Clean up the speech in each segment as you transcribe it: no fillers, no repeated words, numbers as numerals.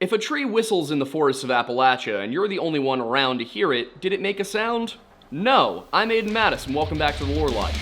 If a tree whistles in the forests of Appalachia and you're the only one around to hear it, did it make a sound? No. I'm Aiden Mattis, and welcome back to the Lore Lodge.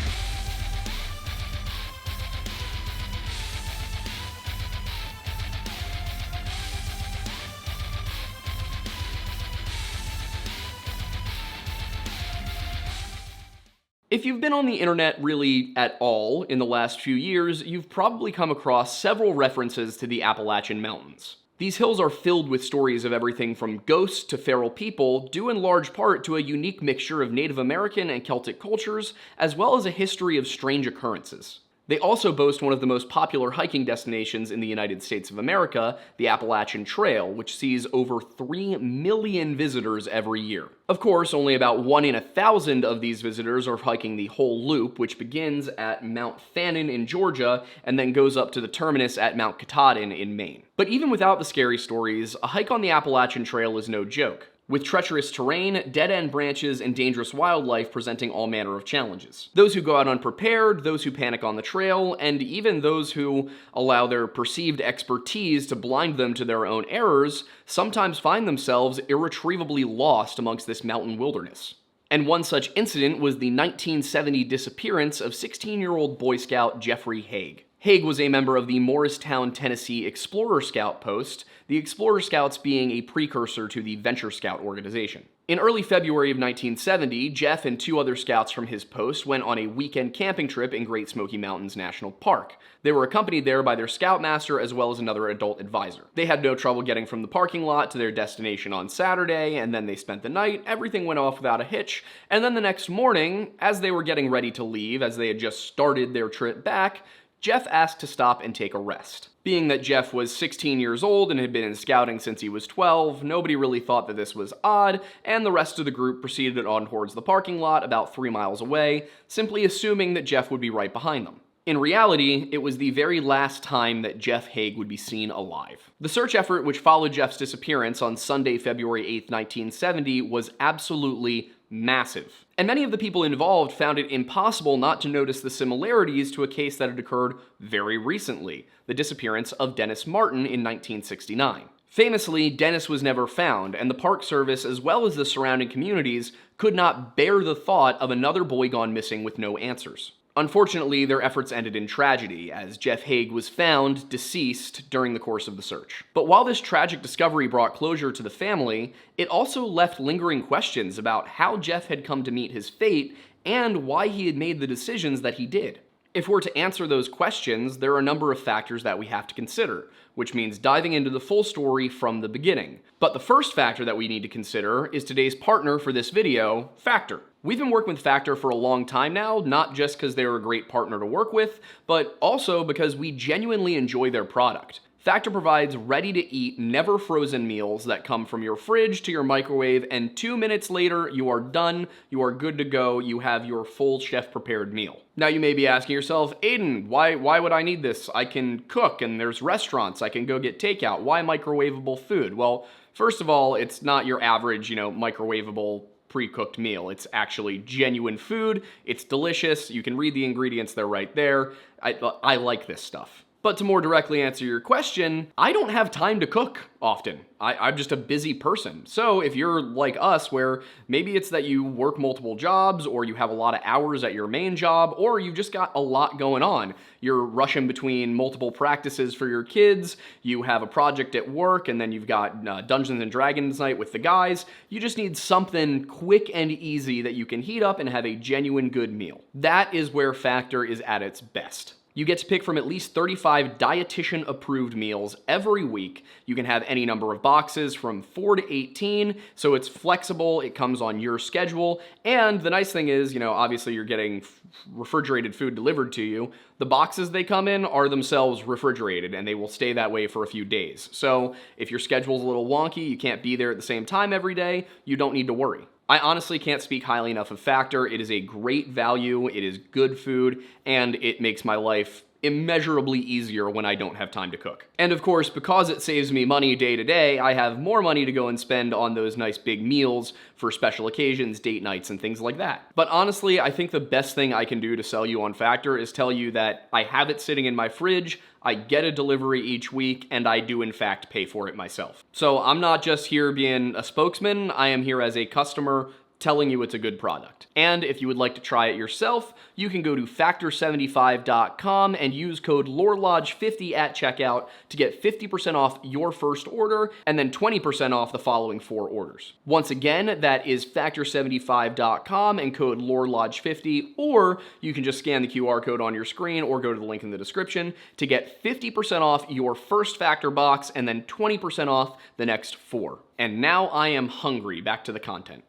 If you've been on the internet really at all in the last few years, you've probably come across several references to the Appalachian Mountains. These hills are filled with stories of everything from ghosts to feral people, due in large part to a unique mixture of Native American and Celtic cultures, as well as a history of strange occurrences. They also boast one of the most popular hiking destinations in the United States of America, the Appalachian Trail, which sees over 3 million visitors every year. Of course, only about 1 in 1,000 of these visitors are hiking the whole loop, which begins at Mount Fannin in Georgia and then goes up to the terminus at Mount Katahdin in Maine. But even without the scary stories, a hike on the Appalachian Trail is no joke, with treacherous terrain, dead-end branches, and dangerous wildlife presenting all manner of challenges. Those who go out unprepared, those who panic on the trail, and even those who allow their perceived expertise to blind them to their own errors, sometimes find themselves irretrievably lost amongst this mountain wilderness. And one such incident was the 1970 disappearance of 16-year-old Boy Scout Geoff Hague. Hague was a member of the Morristown, Tennessee Explorer Scout Post, the Explorer Scouts being a precursor to the Venture Scout organization. In early February of 1970, Geoff and 2 other scouts from his post went on a weekend camping trip in Great Smokies Mountains National Park. They were accompanied there by their scoutmaster as well as another adult advisor. They had no trouble getting from the parking lot to their destination on Saturday, and then they spent the night. Everything went off without a hitch, and then the next morning, as they were getting ready to leave, as they had just started their trip back, Geoff asked to stop and take a rest. Being that Geoff was 16 years old and had been in scouting since he was 12, nobody really thought that this was odd, and the rest of the group proceeded on towards the parking lot about 3 miles away, simply assuming that Geoff would be right behind them. In reality, it was the very last time that Geoff Hague would be seen alive. The search effort which followed Geoff's disappearance on Sunday, February 8, 1970 was absolutely massive. And many of the people involved found it impossible not to notice the similarities to a case that had occurred very recently, the disappearance of Dennis Martin in 1969. Famously, Dennis was never found, and the Park Service, as well as the surrounding communities, could not bear the thought of another boy gone missing with no answers. Unfortunately, their efforts ended in tragedy, as Geoff Hague was found deceased during the course of the search. But while this tragic discovery brought closure to the family, it also left lingering questions about how Geoff had come to meet his fate and why he had made the decisions that he did. If we're to answer those questions, there are a number of factors that we have to consider, which means diving into the full story from the beginning. But the first factor that we need to consider is today's partner for this video, Factor. We've been working with Factor for a long time now, not just because they're a great partner to work with, but also because we genuinely enjoy their product. Factor provides ready-to-eat, never-frozen meals that come from your fridge to your microwave, and 2 minutes later, you are done, you are good to go, you have your full chef-prepared meal. Now you may be asking yourself, Aiden, why would I need this? I can cook, and there's restaurants, I can go get takeout. Why microwavable food? Well, first of all, it's not your average, microwavable pre-cooked meal. It's actually genuine food, it's delicious, you can read the ingredients, they're right there. I like this stuff. But to more directly answer your question, I don't have time to cook often. I'm just a busy person. So if you're like us, where maybe it's that you work multiple jobs, or you have a lot of hours at your main job, or you've just got a lot going on. You're rushing between multiple practices for your kids, you have a project at work, and then you've got Dungeons and Dragons night with the guys. You just need something quick and easy that you can heat up and have a genuine good meal. That is where Factor is at its best. You get to pick from at least 35 dietitian-approved meals every week. You can have any number of boxes from 4 to 18, so it's flexible, it comes on your schedule, and the nice thing is, obviously you're getting refrigerated food delivered to you. The boxes they come in are themselves refrigerated, and they will stay that way for a few days. So if your schedule's a little wonky, you can't be there at the same time every day, you don't need to worry. I honestly can't speak highly enough of Factor. It is a great value, it is good food, and it makes my life immeasurably easier when I don't have time to cook. And of course, because it saves me money day to day, I have more money to go and spend on those nice big meals for special occasions, date nights, and things like that. But honestly, I think the best thing I can do to sell you on Factor is tell you that I have it sitting in my fridge, I get a delivery each week, and I do in fact pay for it myself. So I'm not just here being a spokesman, I am here as a customer telling you it's a good product. And if you would like to try it yourself, you can go to factor75.com and use code LoreLodge50 at checkout to get 50% off your first order and then 20% off the following 4 orders. Once again, that is factor75.com and code LoreLodge50, or you can just scan the QR code on your screen or go to the link in the description to get 50% off your first Factor box and then 20% off the next 4. And now I am hungry. Back to the content.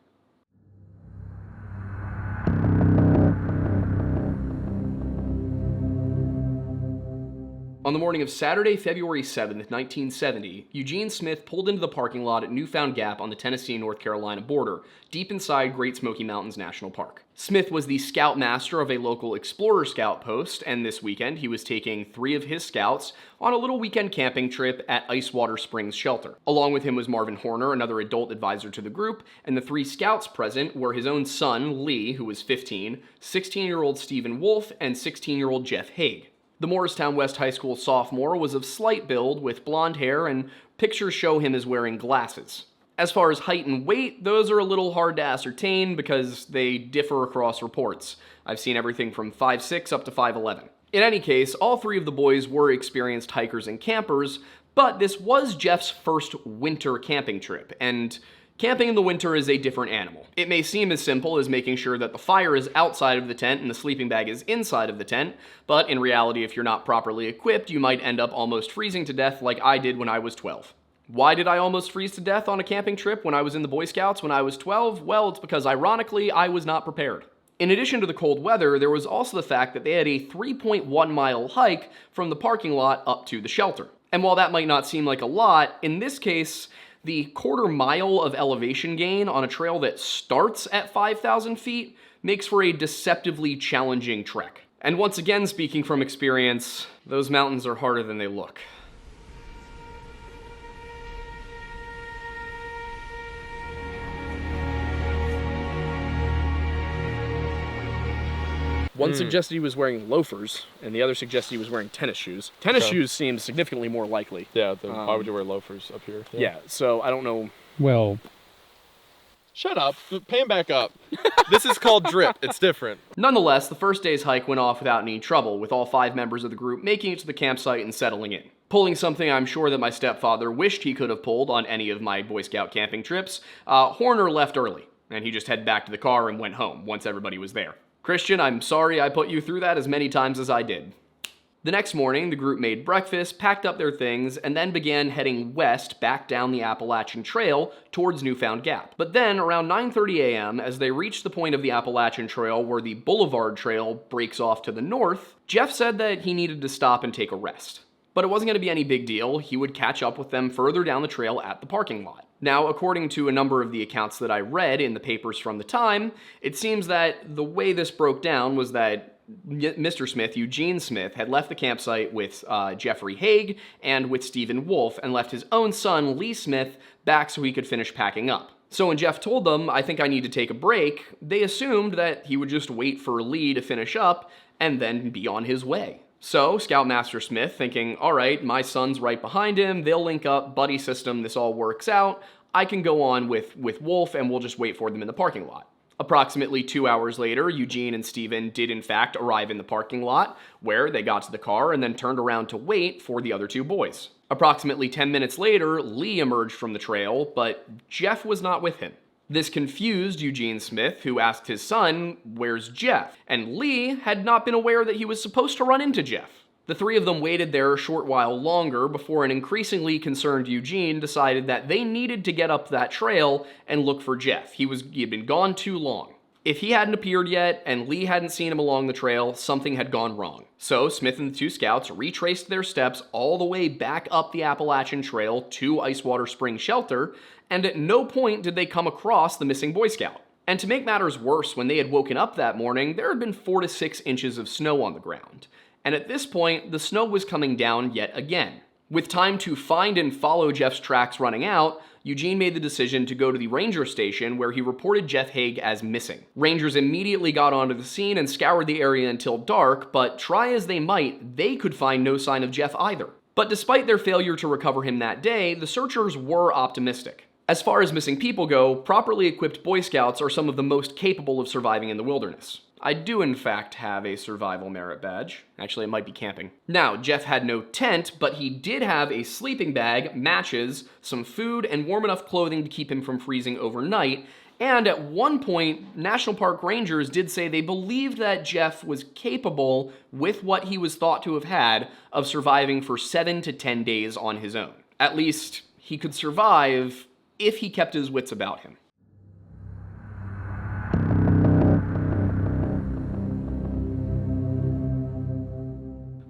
On the morning of Saturday, February 7th, 1970, Eugene Smith pulled into the parking lot at Newfound Gap on the Tennessee-North Carolina border, deep inside Great Smoky Mountains National Park. Smith was the scoutmaster of a local Explorer Scout post, and this weekend he was taking 3 of his scouts on a little weekend camping trip at Icewater Springs Shelter. Along with him was Marvin Horner, another adult advisor to the group, and the 3 scouts present were his own son, Lee, who was 15, 16-year-old Stephen Wolfe, and 16-year-old Geoff Hague. The Morristown West High School sophomore was of slight build with blonde hair, and pictures show him as wearing glasses. As far as height and weight, those are a little hard to ascertain because they differ across reports. I've seen everything from 5'6" up to 5'11". In any case, all 3 of the boys were experienced hikers and campers, but this was Jeff's first winter camping trip, and camping in the winter is a different animal. It may seem as simple as making sure that the fire is outside of the tent and the sleeping bag is inside of the tent, but in reality, if you're not properly equipped, you might end up almost freezing to death like I did when I was 12. Why did I almost freeze to death on a camping trip when I was in the Boy Scouts when I was 12? Well, it's because ironically, I was not prepared. In addition to the cold weather, there was also the fact that they had a 3.1-mile hike from the parking lot up to the shelter. And while that might not seem like a lot, in this case, the quarter-mile of elevation gain on a trail that starts at 5,000 feet makes for a deceptively challenging trek. And once again, speaking from experience, those mountains are harder than they look. One suggested he was wearing loafers, and the other suggested he was wearing tennis shoes. Tennis shoes seems significantly more likely. Yeah, then why would you wear loafers up here? Yeah, so I don't know. Well, shut up. Pay him back up. This is called drip. It's different. Nonetheless, the first day's hike went off without any trouble, with all 5 members of the group making it to the campsite and settling in. Pulling something I'm sure that my stepfather wished he could have pulled on any of my Boy Scout camping trips, Horner left early, and he just headed back to the car and went home once everybody was there. Christian, I'm sorry I put you through that as many times as I did. The next morning, the group made breakfast, packed up their things, and then began heading west back down the Appalachian Trail towards Newfound Gap. But then, around 9:30 a.m., as they reached the point of the Appalachian Trail where the Boulevard Trail breaks off to the north, Geoff said that he needed to stop and take a rest. But it wasn't going to be any big deal. He would catch up with them further down the trail at the parking lot. Now, according to a number of the accounts that I read in the papers from the time, it seems that the way this broke down was that Mr. Smith, Eugene Smith, had left the campsite with Geoffrey Hague and with Stephen Wolfe and left his own son, Lee Smith, back so he could finish packing up. So when Geoff told them, "I think I need to take a break," they assumed that he would just wait for Lee to finish up and then be on his way. So, Scoutmaster Smith, thinking, all right, my son's right behind him, they'll link up, buddy system, this all works out, I can go on with Wolfe and we'll just wait for them in the parking lot. Approximately 2 hours later, Eugene and Stephen did in fact arrive in the parking lot, where they got to the car and then turned around to wait for the other 2 boys. Approximately 10 minutes later, Lee emerged from the trail, but Geoff was not with him. This confused Eugene Smith, who asked his son, "Where's Geoff?" And Lee had not been aware that he was supposed to run into Geoff. The 3 of them waited there a short while longer before an increasingly concerned Eugene decided that they needed to get up that trail and look for Geoff. He had been gone too long. If he hadn't appeared yet and Lee hadn't seen him along the trail, something had gone wrong. So Smith and the 2 scouts retraced their steps all the way back up the Appalachian Trail to Icewater Springs Shelter, and at no point did they come across the missing Boy Scout. And to make matters worse, when they had woken up that morning, there had been 4 to 6 inches of snow on the ground. And at this point, the snow was coming down yet again. With time to find and follow Jeff's tracks running out, Eugene made the decision to go to the ranger station where he reported Geoff Hague as missing. Rangers immediately got onto the scene and scoured the area until dark, but try as they might, they could find no sign of Geoff either. But despite their failure to recover him that day, the searchers were optimistic. As far as missing people go, properly equipped Boy Scouts are some of the most capable of surviving in the wilderness. I do in fact have a survival merit badge. Actually, it might be camping. Now, Geoff had no tent, but he did have a sleeping bag, matches, some food, and warm enough clothing to keep him from freezing overnight. And at one point, National Park Rangers did say they believed that Geoff was capable, with what he was thought to have had, of surviving for 7 to 10 days on his own. At least, he could survive if he kept his wits about him.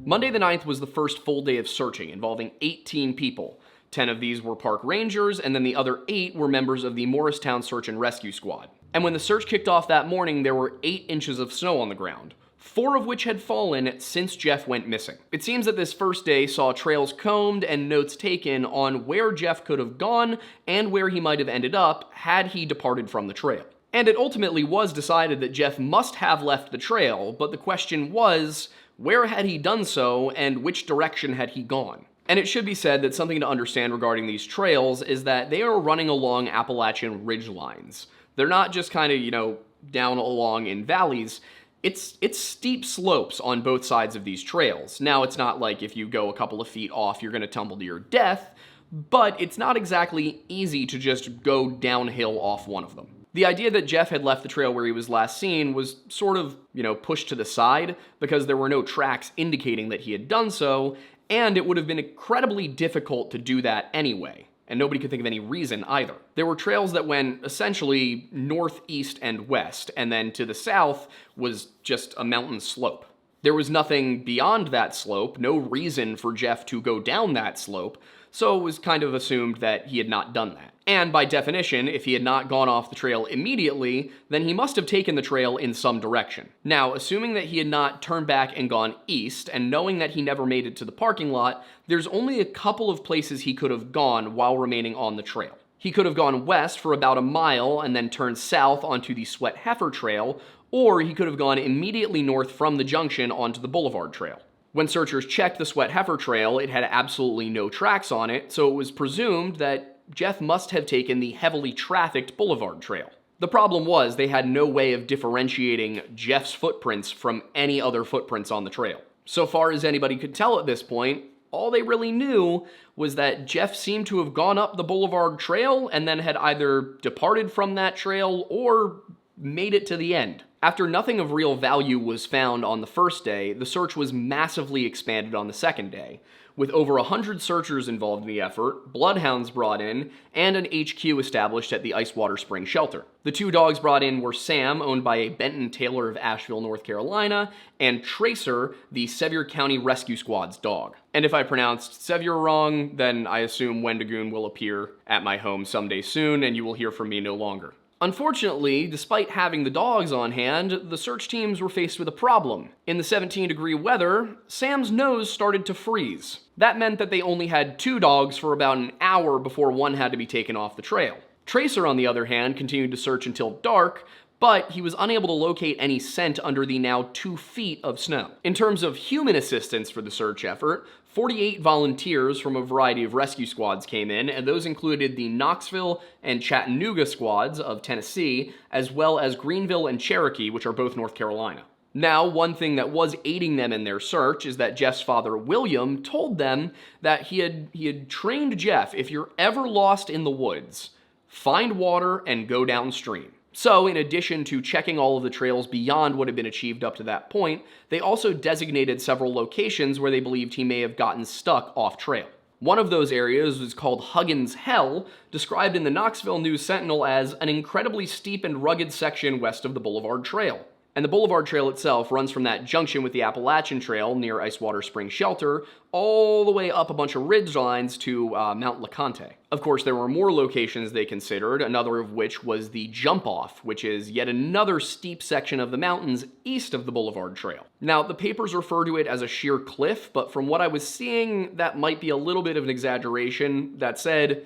Monday the 9th was the first full day of searching, involving 18 people. 10 of these were park rangers, and then the other 8 were members of the Morristown Search and Rescue Squad. And when the search kicked off that morning, there were 8 inches of snow on the ground, 4 of which had fallen since Geoff went missing. It seems that this first day saw trails combed and notes taken on where Geoff could have gone and where he might have ended up had he departed from the trail. And it ultimately was decided that Geoff must have left the trail, but the question was, where had he done so, and which direction had he gone? And it should be said that something to understand regarding these trails is that they are running along Appalachian ridge lines. They're not just kind of, down along in valleys. It's steep slopes on both sides of these trails. Now, it's not like if you go a couple of feet off, you're going to tumble to your death, but it's not exactly easy to just go downhill off one of them. The idea that Geoff had left the trail where he was last seen was sort of, pushed to the side because there were no tracks indicating that he had done so, and it would have been incredibly difficult to do that anyway, and nobody could think of any reason either. There were trails that went essentially north, east, and west, and then to the south was just a mountain slope. There was nothing beyond that slope, no reason for Geoff to go down that slope, so it was kind of assumed that he had not done that. And by definition, if he had not gone off the trail immediately, then he must have taken the trail in some direction. Now, assuming that he had not turned back and gone east, and knowing that he never made it to the parking lot, there's only a couple of places he could have gone while remaining on the trail. He could have gone west for about a mile and then turned south onto the Sweat Heifer Trail, or he could have gone immediately north from the junction onto the Boulevard Trail. When searchers checked the Sweat Heifer Trail, it had absolutely no tracks on it, so it was presumed that Geoff must have taken the heavily trafficked Boulevard Trail. The problem was they had no way of differentiating Geoff's footprints from any other footprints on the trail. So far as anybody could tell at this point, all they really knew was that Geoff seemed to have gone up the Boulevard Trail and then had either departed from that trail or made it to the end. After nothing of real value was found on the first day, the search was massively expanded on the second day, with over 100 searchers involved in the effort, bloodhounds brought in, and an HQ established at the Icewater Spring Shelter. The 2 dogs brought in were Sam, owned by a Benton Taylor of Asheville, North Carolina, and Tracer, the Sevier County Rescue Squad's dog. And if I pronounced Sevier wrong, then I assume Wendigoon will appear at my home someday soon, and you will hear from me no longer. Unfortunately, despite having the dogs on hand, the search teams were faced with a problem. In the 17-degree weather, Sam's nose started to freeze. That meant that they only had 2 dogs for about an hour before one had to be taken off the trail. Tracer, on the other hand, continued to search until dark, but he was unable to locate any scent under the now 2 feet of snow. In terms of human assistance for the search effort, 48 volunteers from a variety of rescue squads came in, and those included the Knoxville and Chattanooga squads of Tennessee, as well as Greenville and Cherokee, which are both North Carolina. Now, one thing that was aiding them in their search is that Geoff's father, William, told them that he had trained Geoff, if you're ever lost in the woods, find water and go downstream. So, in addition to checking all of the trails beyond what had been achieved up to that point, they also designated several locations where they believed he may have gotten stuck off trail. One of those areas was called Huggins Hell, described in the Knoxville News-Sentinel as an incredibly steep and rugged section west of the Boulevard Trail. And the Boulevard Trail itself runs from that junction with the Appalachian Trail near Icewater Spring Shelter all the way up a bunch of ridge lines to Mount LeConte. Of course, there were more locations they considered, another of which was the Jump Off, which is yet another steep section of the mountains east of the Boulevard Trail. Now, the papers refer to it as a sheer cliff, but from what I was seeing, that might be a little bit of an exaggeration. That said,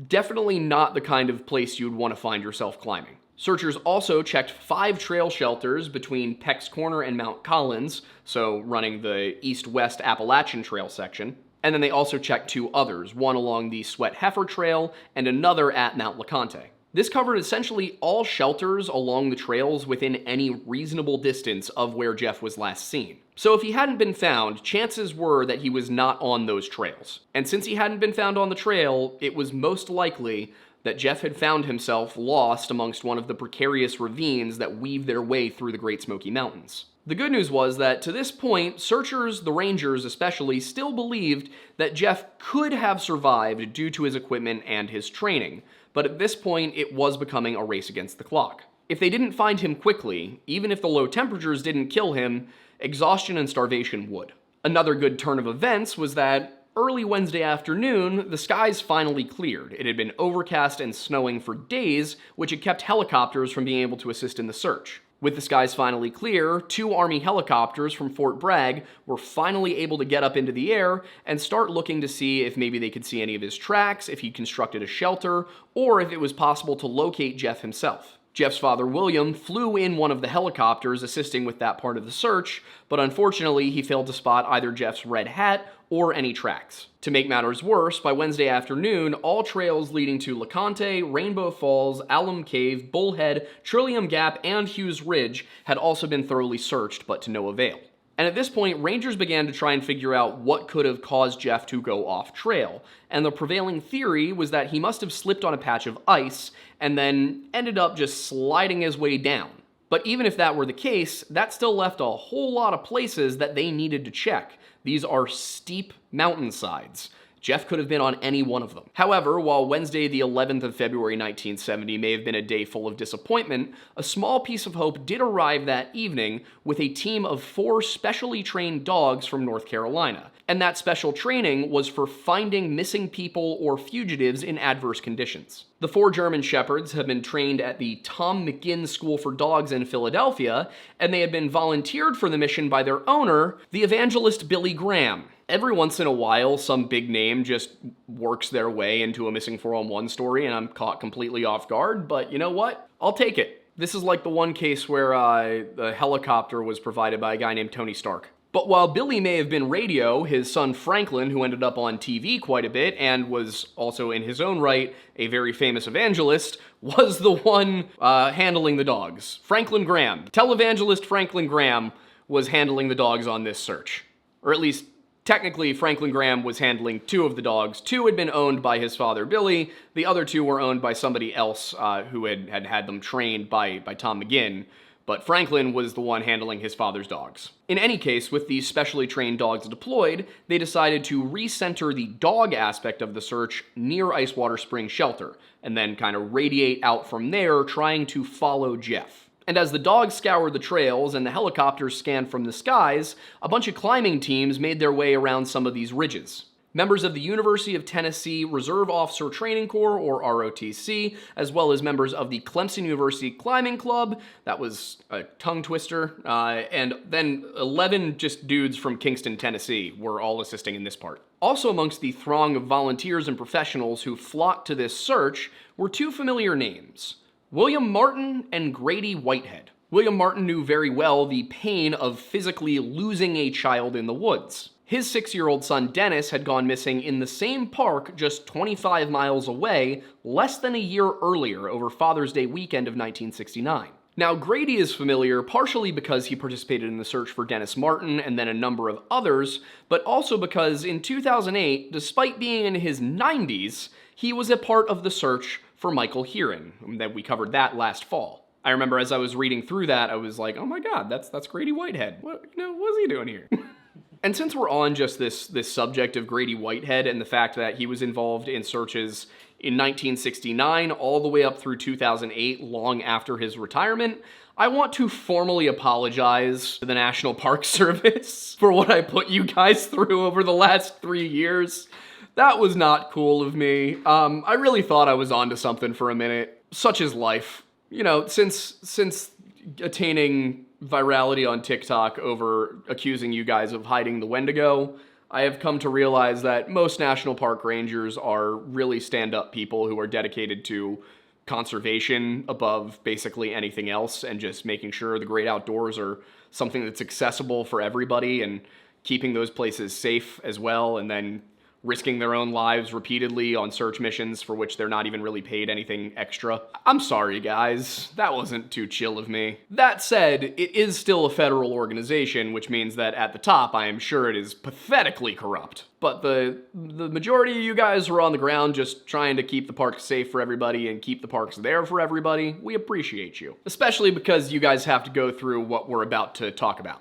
definitely not the kind of place you'd want to find yourself climbing. Searchers also checked 5 trail shelters between Peck's Corner and Mount Collins, so running the east-west Appalachian Trail section. And then they also checked 2 others, one along the Sweat Heifer Trail and another at Mount LeConte. This covered essentially all shelters along the trails within any reasonable distance of where Geoff was last seen. So if he hadn't been found, chances were that he was not on those trails. And since he hadn't been found on the trail, it was most likely that Geoff had found himself lost amongst one of the precarious ravines that weave their way through the Great Smoky Mountains. The good news was that to this point, searchers, the rangers especially, still believed that Geoff could have survived due to his equipment and his training, but at this point it was becoming a race against the clock. If they didn't find him quickly, even if the low temperatures didn't kill him, exhaustion and starvation would. Another good turn of events was that early Wednesday afternoon, the skies finally cleared. It had been overcast and snowing for days, which had kept helicopters from being able to assist in the search. With the skies finally clear, 2 Army helicopters from Fort Bragg were finally able to get up into the air and start looking to see if maybe they could see any of his tracks, if he'd constructed a shelter, or if it was possible to locate Geoff himself. Geoff's father, William, flew in one of the helicopters assisting with that part of the search, but unfortunately he failed to spot either Geoff's red hat or any tracks. To make matters worse, by Wednesday afternoon, all trails leading to LeConte, Rainbow Falls, Alum Cave, Bullhead, Trillium Gap, and Hughes Ridge had also been thoroughly searched, but to no avail. And at this point, rangers began to try and figure out what could have caused Geoff to go off trail, and the prevailing theory was that he must have slipped on a patch of ice and then ended up just sliding his way down. But even if that were the case, that still left a whole lot of places that they needed to check. These are steep mountainsides. Geoff could have been on any one of them. However, while Wednesday the 11th of February 1970 may have been a day full of disappointment, a small piece of hope did arrive that evening with a team of 4 specially trained dogs from North Carolina. And that special training was for finding missing people or fugitives in adverse conditions. The 4 German Shepherds had been trained at the Tom McGinn School for Dogs in Philadelphia, and they had been volunteered for the mission by their owner, the evangelist Billy Graham. Every once in a while, some big name just works their way into a missing 411 story, and I'm caught completely off guard, but you know what? I'll take it. This is like the one case where the helicopter was provided by a guy named Tony Stark. But while Billy may have been radio, his son Franklin, who ended up on TV quite a bit and was also in his own right a very famous evangelist, was the one handling the dogs. Franklin Graham, televangelist Franklin Graham, was handling the dogs on this search. Or at least, technically, Franklin Graham was handling 2 of the dogs. 2 had been owned by his father, Billy. The other 2 were owned by somebody else who had them trained by Tom McGinn. But Franklin was the one handling his father's dogs. In any case, with these specially trained dogs deployed, they decided to recenter the dog aspect of the search near Icewater Spring Shelter, and then kind of radiate out from there, trying to follow Geoff. And as the dogs scoured the trails and the helicopters scanned from the skies, a bunch of climbing teams made their way around some of these ridges. Members of the University of Tennessee Reserve Officer Training Corps, or ROTC, as well as members of the Clemson University Climbing Club, that was a tongue twister, and then 11 just dudes from Kingston, Tennessee, were all assisting in this part. Also amongst the throng of volunteers and professionals who flocked to this search were 2 familiar names: William Martin and Grady Whitehead. William Martin knew very well the pain of physically losing a child in the woods. His 6-year-old son Dennis had gone missing in the same park just 25 miles away less than a year earlier over Father's Day weekend of 1969. Now, Grady is familiar partially because he participated in the search for Dennis Martin and then a number of others, but also because in 2008, despite being in his 90s, he was a part of the search for Michael Heron, that we covered that last fall. I remember as I was reading through that, I was like, oh my god, that's Grady Whitehead. What's he doing here? And since we're on just this subject of Grady Whitehead and the fact that he was involved in searches in 1969 all the way up through 2008, long after his retirement, I want to formally apologize to the National Park Service for what I put you guys through over the last 3 years. That was not cool of me. I really thought I was onto something for a minute. Such is life. You know, since attaining virality on TikTok over accusing you guys of hiding the Wendigo, I have come to realize that most national park rangers are really stand-up people who are dedicated to conservation above basically anything else, and just making sure the great outdoors are something that's accessible for everybody and keeping those places safe as well, and then risking their own lives repeatedly on search missions for which they're not even really paid anything extra. I'm sorry, guys. That wasn't too chill of me. That said, it is still a federal organization, which means that at the top, I am sure it is pathetically corrupt. But the majority of you guys were on the ground just trying to keep the parks safe for everybody and keep the parks there for everybody. We appreciate you. Especially because you guys have to go through what we're about to talk about.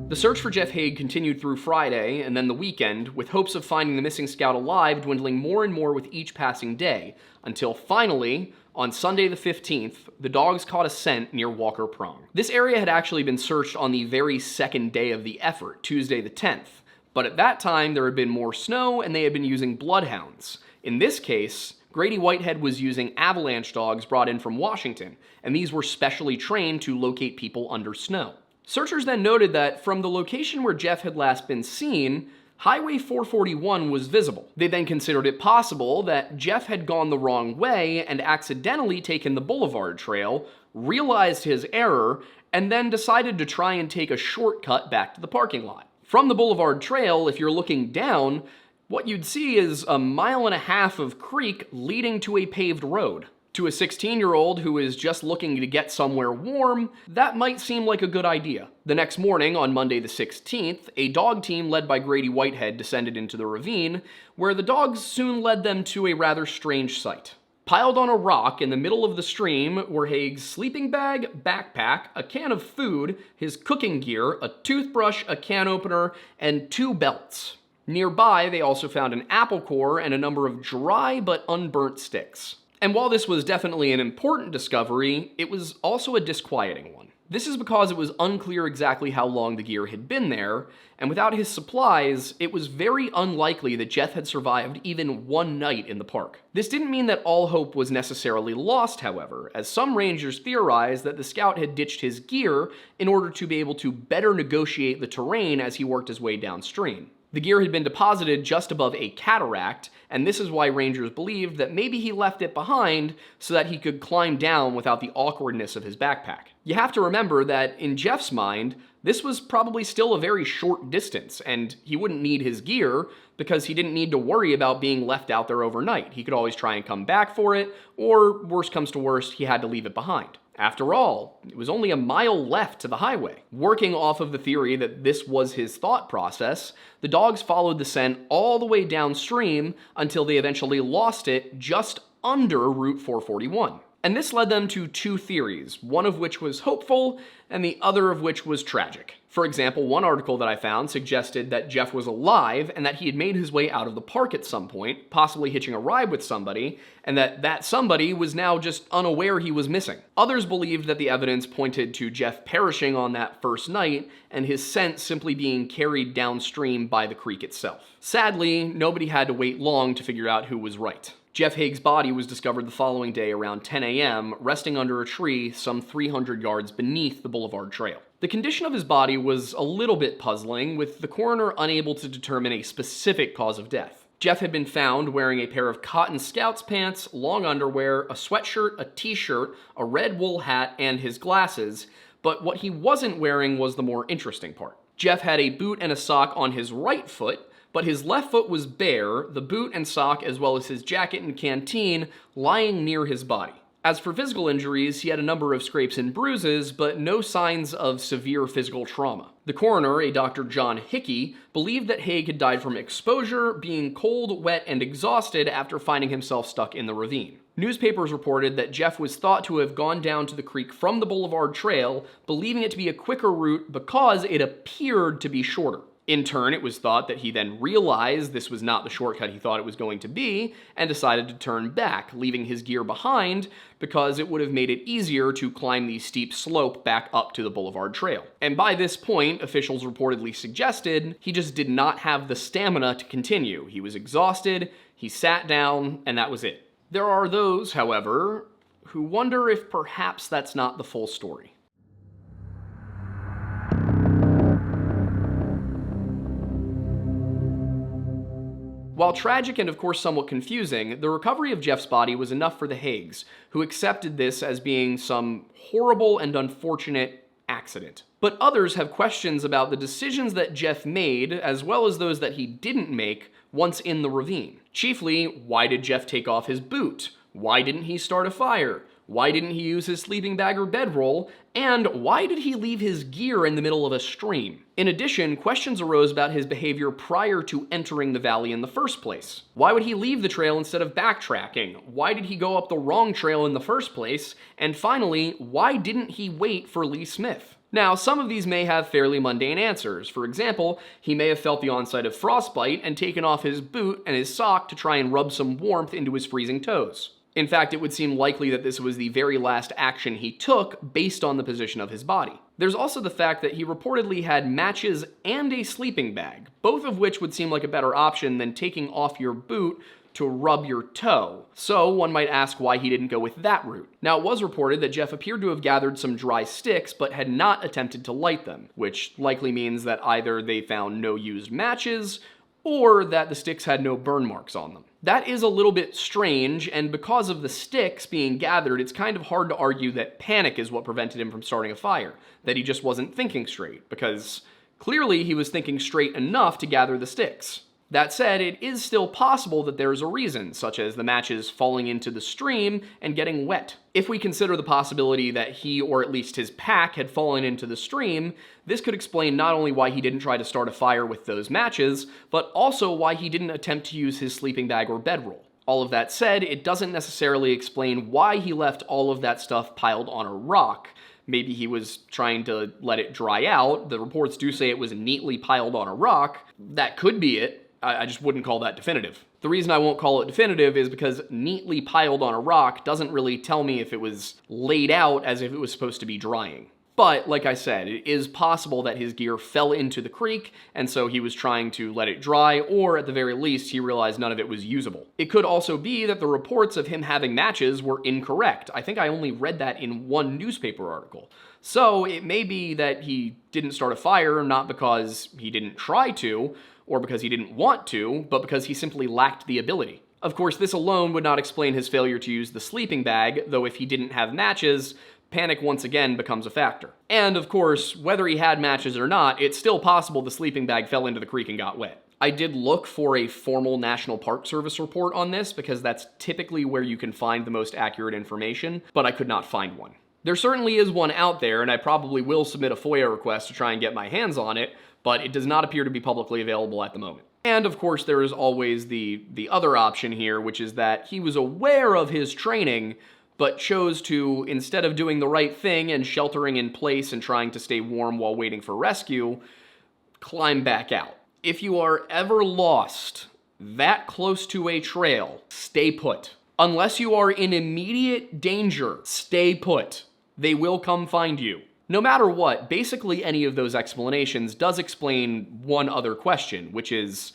The search for Geoff Hague continued through Friday and then the weekend, with hopes of finding the missing scout alive dwindling more and more with each passing day, until finally, on Sunday the 15th, the dogs caught a scent near Walker Prong. This area had actually been searched on the very second day of the effort, Tuesday the 10th, but at that time there had been more snow and they had been using bloodhounds. In this case, Grady Whitehead was using avalanche dogs brought in from Washington, and these were specially trained to locate people under snow. Searchers then noted that from the location where Geoff had last been seen, Highway 441 was visible. They then considered it possible that Geoff had gone the wrong way and accidentally taken the Boulevard Trail, realized his error, and then decided to try and take a shortcut back to the parking lot. From the Boulevard Trail, if you're looking down, what you'd see is 1.5 miles of creek leading to a paved road. To a 16-year-old who is just looking to get somewhere warm, that might seem like a good idea. The next morning, on Monday the 16th, a dog team led by Grady Whitehead descended into the ravine, where the dogs soon led them to a rather strange sight. Piled on a rock in the middle of the stream were Hague's sleeping bag, backpack, a can of food, his cooking gear, a toothbrush, a can opener, and 2 belts. Nearby, they also found an apple core and a number of dry but unburnt sticks. And while this was definitely an important discovery, it was also a disquieting one. This is because it was unclear exactly how long the gear had been there, and without his supplies, it was very unlikely that Geoff had survived even one night in the park. This didn't mean that all hope was necessarily lost, however, as some rangers theorized that the scout had ditched his gear in order to be able to better negotiate the terrain as he worked his way downstream. The gear had been deposited just above a cataract, and this is why rangers believed that maybe he left it behind so that he could climb down without the awkwardness of his backpack. You have to remember that in Geoff's mind, this was probably still a very short distance, and he wouldn't need his gear because he didn't need to worry about being left out there overnight. He could always try and come back for it, or worst comes to worst, he had to leave it behind. After all, it was only 1 mile left to the highway. Working off of the theory that this was his thought process, the dogs followed the scent all the way downstream until they eventually lost it just under Route 441. And this led them to 2 theories, one of which was hopeful and the other of which was tragic. For example, one article that I found suggested that Geoff was alive and that he had made his way out of the park at some point, possibly hitching a ride with somebody, and that somebody was now just unaware he was missing. Others believed that the evidence pointed to Geoff perishing on that first night and his scent simply being carried downstream by the creek itself. Sadly, nobody had to wait long to figure out who was right. Geoff Hague's body was discovered the following day around 10 a.m., resting under a tree some 300 yards beneath the Boulevard Trail. The condition of his body was a little bit puzzling, with the coroner unable to determine a specific cause of death. Geoff had been found wearing a pair of cotton Scouts pants, long underwear, a sweatshirt, a t-shirt, a red wool hat, and his glasses, but what he wasn't wearing was the more interesting part. Geoff had a boot and a sock on his right foot, but his left foot was bare, the boot and sock as well as his jacket and canteen lying near his body. As for physical injuries, he had a number of scrapes and bruises, but no signs of severe physical trauma. The coroner, a Dr. John Hickey, believed that Hague had died from exposure, being cold, wet, and exhausted after finding himself stuck in the ravine. Newspapers reported that Geoff was thought to have gone down to the creek from the Boulevard Trail, believing it to be a quicker route because it appeared to be shorter. In turn, it was thought that he then realized this was not the shortcut he thought it was going to be, and decided to turn back, leaving his gear behind because it would have made it easier to climb the steep slope back up to the Boulevard Trail. And by this point, officials reportedly suggested he just did not have the stamina to continue. He was exhausted, he sat down, and that was it. There are those, however, who wonder if perhaps that's not the full story. While tragic and of course somewhat confusing, the recovery of Geoff's body was enough for the Hagues, who accepted this as being some horrible and unfortunate accident. But others have questions about the decisions that Geoff made, as well as those that he didn't make once in the ravine. Chiefly, why did Geoff take off his boot? Why didn't he start a fire? Why didn't he use his sleeping bag or bedroll? And why did he leave his gear in the middle of a stream? In addition, questions arose about his behavior prior to entering the valley in the first place. Why would he leave the trail instead of backtracking? Why did he go up the wrong trail in the first place? And finally, why didn't he wait for Lee Smith? Now, some of these may have fairly mundane answers. For example, he may have felt the onset of frostbite and taken off his boot and his sock to try and rub some warmth into his freezing toes. In fact, it would seem likely that this was the very last action he took based on the position of his body. There's also the fact that he reportedly had matches and a sleeping bag, both of which would seem like a better option than taking off your boot to rub your toe. So one might ask why he didn't go with that route. Now, it was reported that Geoff appeared to have gathered some dry sticks but had not attempted to light them, which likely means that either they found no used matches or that the sticks had no burn marks on them. That is a little bit strange, and because of the sticks being gathered, it's kind of hard to argue that panic is what prevented him from starting a fire, that he just wasn't thinking straight, because clearly he was thinking straight enough to gather the sticks. That said, it is still possible that there's a reason, such as the matches falling into the stream and getting wet. If we consider the possibility that he, or at least his pack, had fallen into the stream, this could explain not only why he didn't try to start a fire with those matches, but also why he didn't attempt to use his sleeping bag or bedroll. All of that said, it doesn't necessarily explain why he left all of that stuff piled on a rock. Maybe he was trying to let it dry out. The reports do say it was neatly piled on a rock. That could be it. I just wouldn't call that definitive. The reason I won't call it definitive is because neatly piled on a rock doesn't really tell me if it was laid out as if it was supposed to be drying. But, like I said, it is possible that his gear fell into the creek, and so he was trying to let it dry, or at the very least, he realized none of it was usable. It could also be that the reports of him having matches were incorrect. I think I only read that in one newspaper article. So, it may be that he didn't start a fire, not because he didn't try to, or because he didn't want to, but because he simply lacked the ability. Of course, this alone would not explain his failure to use the sleeping bag, though if he didn't have matches, panic once again becomes a factor. And of course, whether he had matches or not, it's still possible the sleeping bag fell into the creek and got wet. I did look for a formal National Park Service report on this, because that's typically where you can find the most accurate information, but I could not find one. There certainly is one out there, and I probably will submit a FOIA request to try and get my hands on it, but it does not appear to be publicly available at the moment. And of course, there is always the other option here, which is that he was aware of his training, but chose to, instead of doing the right thing and sheltering in place and trying to stay warm while waiting for rescue, climb back out. If you are ever lost that close to a trail, stay put. Unless you are in immediate danger, stay put. They will come find you. No matter what, basically any of those explanations does explain one other question, which is,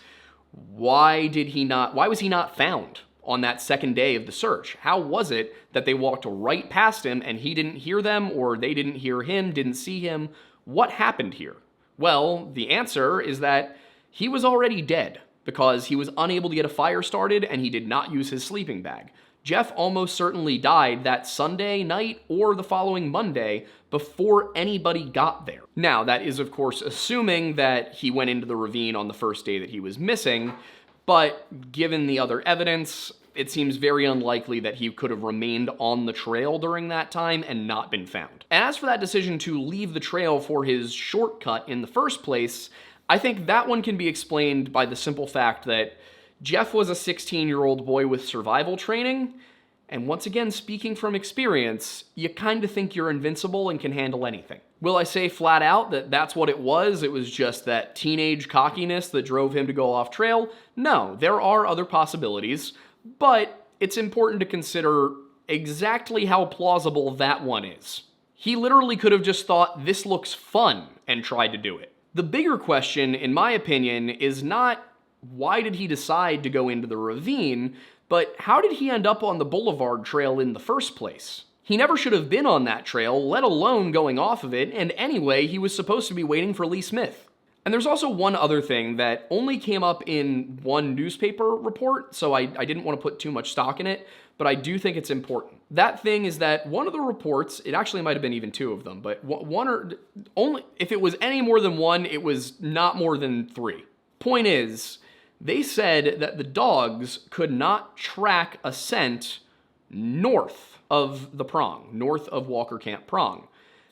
why was he not found on that second day of the search? How was it that they walked right past him and he didn't hear them, or they didn't hear him, didn't see him? What happened here? Well, the answer is that he was already dead, because he was unable to get a fire started and he did not use his sleeping bag. Geoff almost certainly died that Sunday night or the following Monday before anybody got there. Now, that is of course assuming that he went into the ravine on the first day that he was missing, but given the other evidence, it seems very unlikely that he could have remained on the trail during that time and not been found. And as for that decision to leave the trail for his shortcut in the first place, I think that one can be explained by the simple fact that Geoff was a 16-year-old boy with survival training, And once again, speaking from experience, you kind of think you're invincible and can handle anything. Will I say flat out that that's what it was? It was just that teenage cockiness that drove him to go off trail? No, there are other possibilities, but it's important to consider exactly how plausible that one is. He literally could have just thought, this looks fun, and tried to do it. The bigger question, in my opinion, is not why did he decide to go into the ravine, but how did he end up on the Boulevard Trail in the first place? He never should have been on that trail, let alone going off of it, and anyway, he was supposed to be waiting for Lee Smith. And there's also one other thing that only came up in one newspaper report, so I didn't want to put too much stock in it, but I do think it's important. That thing is that one of the reports, it actually might have been even two of them, but one or only, if it was any more than one, it was not more than three. Point is, they said that the dogs could not track a scent north of the prong, north of Walker Camp Prong.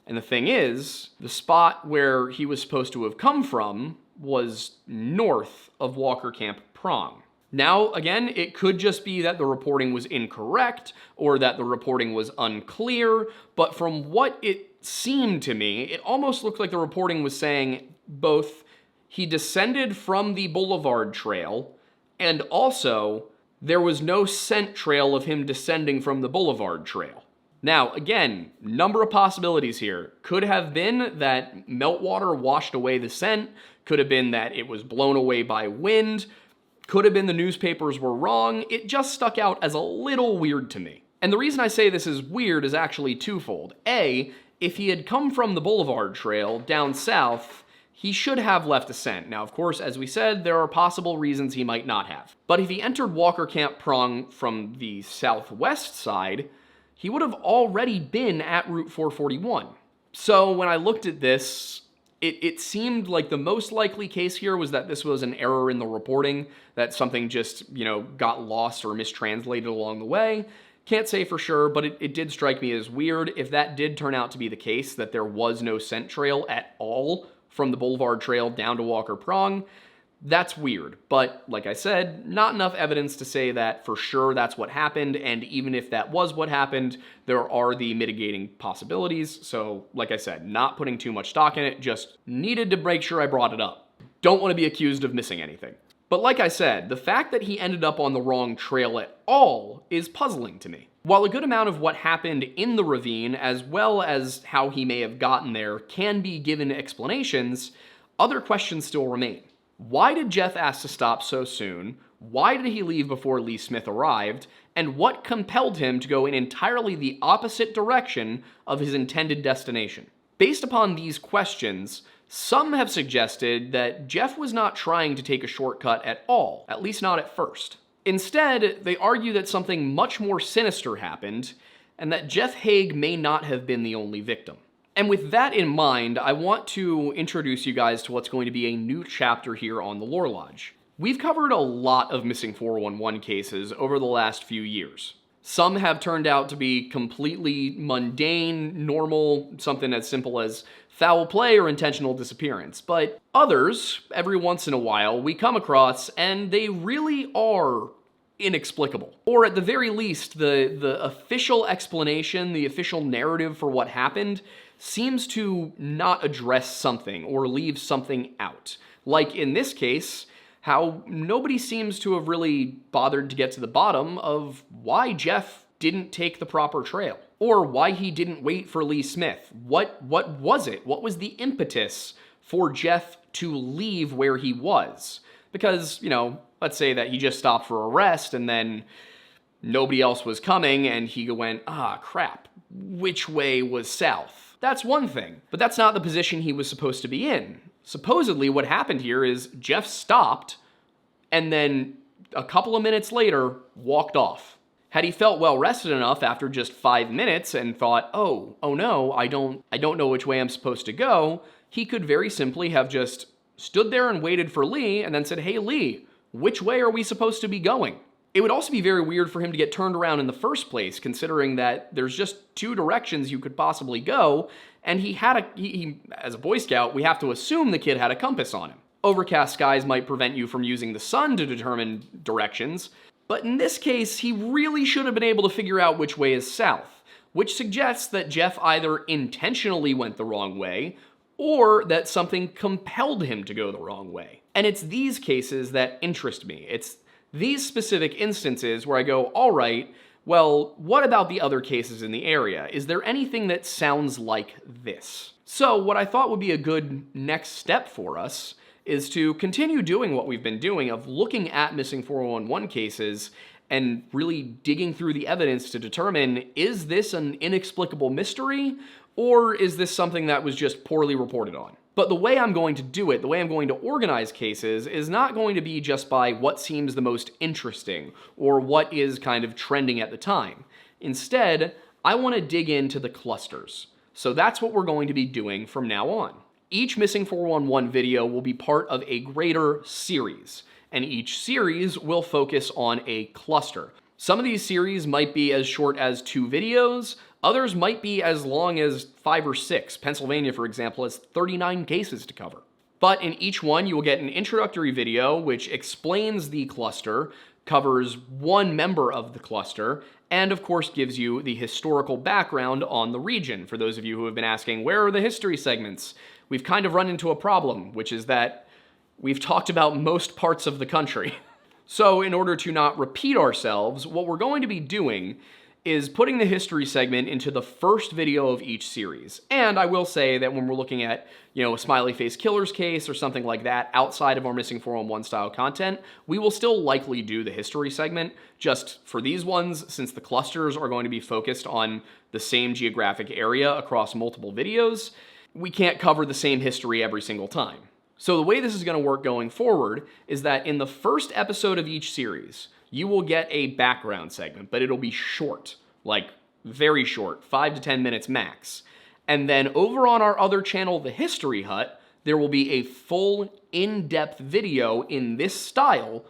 And the thing is, the spot where he was supposed to have come from was north of Walker Camp Prong. Now, again, it could just be that the reporting was incorrect or that the reporting was unclear, but from what it seemed to me, it almost looked like the reporting was saying both he descended from the Boulevard Trail and also there was no scent trail of him descending from the Boulevard Trail. Now, again, number of possibilities here. Could have been that meltwater washed away the scent, could have been that it was blown away by wind, could have been the newspapers were wrong. It just stuck out as a little weird to me. And the reason I say this is weird is actually twofold. A, if he had come from the Boulevard Trail down south, he should have left a scent. Now, of course, as we said, there are possible reasons he might not have. But if he entered Walker Camp Prong from the southwest side, he would have already been at Route 441. So when I looked at this, it seemed like the most likely case here was that this was an error in the reporting, that something just, got lost or mistranslated along the way. Can't say for sure, but it did strike me as weird. If that did turn out to be the case, that there was no scent trail at all from the Boulevard Trail down to Walker Prong, that's weird. But like I said, not enough evidence to say that for sure that's what happened, and even if that was what happened, there are the mitigating possibilities. So like I said, not putting too much stock in it, just needed to make sure I brought it up. Don't want to be accused of missing anything. But like I said, the fact that he ended up on the wrong trail at all is puzzling to me. While a good amount of what happened in the ravine, as well as how he may have gotten there, can be given explanations, other questions still remain. Why did Geoff ask to stop so soon? Why did he leave before Lee Smith arrived? And what compelled him to go in entirely the opposite direction of his intended destination? Based upon these questions, some have suggested that Geoff was not trying to take a shortcut at all, at least not at first. Instead, they argue that something much more sinister happened, and that Geoff Hague may not have been the only victim. And with that in mind, I want to introduce you guys to what's going to be a new chapter here on the Lore Lodge. We've covered a lot of missing 411 cases over the last few years. Some have turned out to be completely mundane, normal, something as simple as foul play or intentional disappearance. But others, every once in a while, we come across and they really are inexplicable. Or at the very least, the official explanation, the official narrative for what happened seems to not address something or leave something out. Like in this case, how nobody seems to have really bothered to get to the bottom of why Geoff didn't take the proper trail, or why he didn't wait for Lee Smith. What was it? What was the impetus for Geoff to leave where he was? Because, let's say that he just stopped for a rest and then nobody else was coming and he went, crap, which way was south? That's one thing, but that's not the position he was supposed to be in. Supposedly what happened here is Geoff stopped and then a couple of minutes later walked off. Had he felt well rested enough after just 5 minutes and thought, oh no, I don't know which way I'm supposed to go, he could very simply have just stood there and waited for Lee and then said, hey Lee, which way are we supposed to be going? It would also be very weird for him to get turned around in the first place, considering that there's just two directions you could possibly go, and he as a Boy Scout, we have to assume the kid had a compass on him. Overcast skies might prevent you from using the sun to determine directions, But in this case, he really should have been able to figure out which way is south, which suggests that Geoff either intentionally went the wrong way, or that something compelled him to go the wrong way. And it's these cases that interest me. It's these specific instances where I go, all right, well, what about the other cases in the area? Is there anything that sounds like this? So what I thought would be a good next step for us is to continue doing what we've been doing of looking at missing 411 cases and really digging through the evidence to determine, is this an inexplicable mystery, or is this something that was just poorly reported on? But the way I'm going to do it, the way I'm going to organize cases, is not going to be just by what seems the most interesting or what is kind of trending at the time. Instead, I want to dig into the clusters. So that's what we're going to be doing from now on. Each Missing 411 video will be part of a greater series, and each series will focus on a cluster. Some of these series might be as short as 2 videos, others might be as long as 5 or 6. Pennsylvania, for example, has 39 cases to cover. But in each one, you will get an introductory video which explains the cluster, covers one member of the cluster, and of course gives you the historical background on the region. For those of you who have been asking, where are the history segments? We've kind of run into a problem, which is that we've talked about most parts of the country. So in order to not repeat ourselves, what we're going to be doing is putting the history segment into the first video of each series. And I will say that when we're looking at, a smiley face killer's case or something like that outside of our Missing 411 style content, we will still likely do the history segment. Just for these ones, since the clusters are going to be focused on the same geographic area across multiple videos, we can't cover the same history every single time. So the way this is going to work going forward is that in the first episode of each series, you will get a background segment, but it'll be short, like very short, 5 to 10 minutes max. And then over on our other channel, The History Hut, there will be a full in-depth video in this style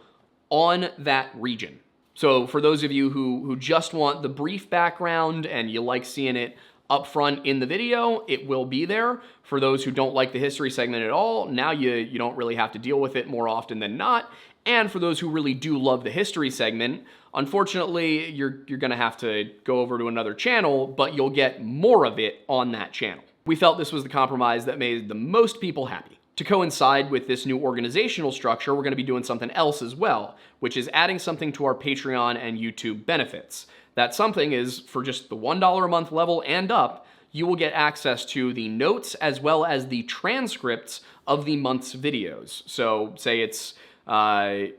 on that region. So for those of you who just want the brief background and you like seeing it up front in the video, it will be there. For those who don't like the history segment at all, now you don't really have to deal with it more often than not. And for those who really do love the history segment, unfortunately, you're gonna have to go over to another channel, but you'll get more of it on that channel. We felt this was the compromise that made the most people happy. To coincide with this new organizational structure, we're gonna be doing something else as well, which is adding something to our Patreon and YouTube benefits. That something is, for just the $1 a month level and up, you will get access to the notes as well as the transcripts of the month's videos. So say it's, July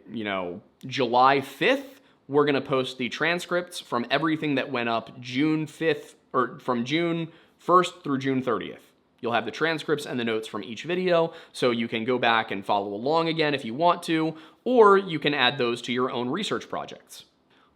5th, we're gonna post the transcripts from everything that went up June 5th, or from June 1st through June 30th. You'll have the transcripts and the notes from each video, so you can go back and follow along again if you want to, or you can add those to your own research projects.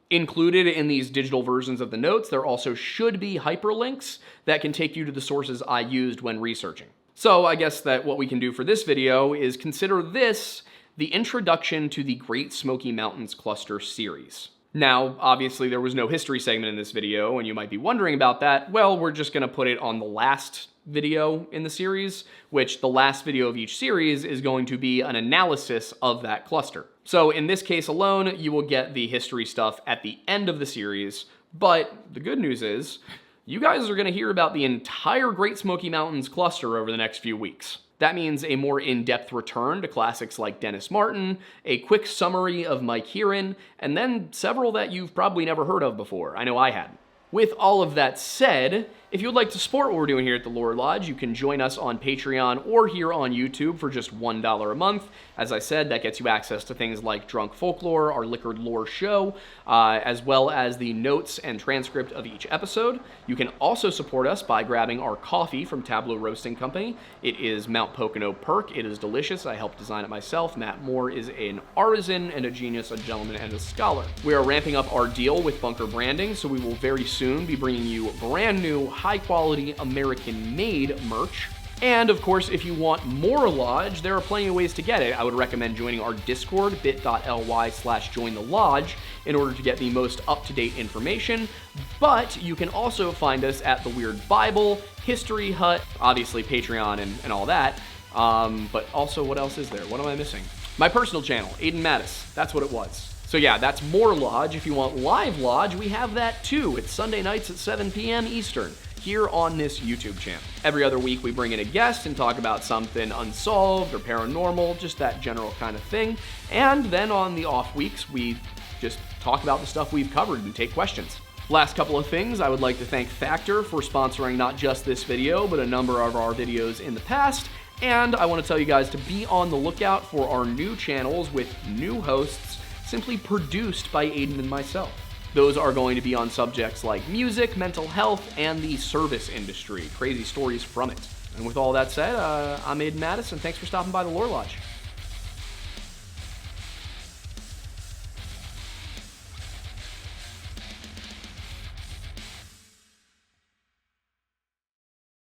Included in these digital versions of the notes, there also should be hyperlinks that can take you to the sources I used when researching. So I guess that what we can do for this video is consider this the introduction to the Great Smoky Mountains Cluster series. Now, obviously there was no history segment in this video, and you might be wondering about that. Well, we're just gonna put it on the last video in the series, which the last video of each series is going to be an analysis of that cluster. So in this case alone, you will get the history stuff at the end of the series, but the good news is, you guys are gonna hear about the entire Great Smoky Mountains cluster over the next few weeks. That means a more in-depth return to classics like Dennis Martin, a quick summary of Mike Heron, and then several that you've probably never heard of before. I know I hadn't. With all of that said, if you would like to support what we're doing here at the Lore Lodge, you can join us on Patreon or here on YouTube for just $1 a month. As I said, that gets you access to things like Drunk Folklore, our Liquored Lore show, as well as the notes and transcript of each episode. You can also support us by grabbing our coffee from Tableau Roasting Company. It is Mount Pocono Perk. It is delicious. I helped design it myself. Matt Moore is an artisan and a genius, a gentleman, and a scholar. We are ramping up our deal with Bunker Branding, so we will very soon be bringing you brand new, high-quality, American-made merch. And of course, if you want more Lodge, there are plenty of ways to get it. I would recommend joining our Discord, bit.ly/jointhelodge, in order to get the most up-to-date information. But you can also find us at The Weird Bible, History Hut, obviously Patreon and all that. But also, what else is there? What am I missing? My personal channel, Aiden Mattis. That's what it was. So yeah, that's more Lodge. If you want live Lodge, we have that too. It's Sunday nights at 7 p.m. Eastern, here on this YouTube channel. Every other week we bring in a guest and talk about something unsolved or paranormal, just that general kind of thing. And then on the off weeks, we just talk about the stuff we've covered and take questions. Last couple of things, I would like to thank Factor for sponsoring not just this video, but a number of our videos in the past. And I want to tell you guys to be on the lookout for our new channels with new hosts, simply produced by Aiden and myself. Those are going to be on subjects like music, mental health, and the service industry. Crazy stories from it. And with all that said, I'm Aiden Madison. Thanks for stopping by the Lore Lodge.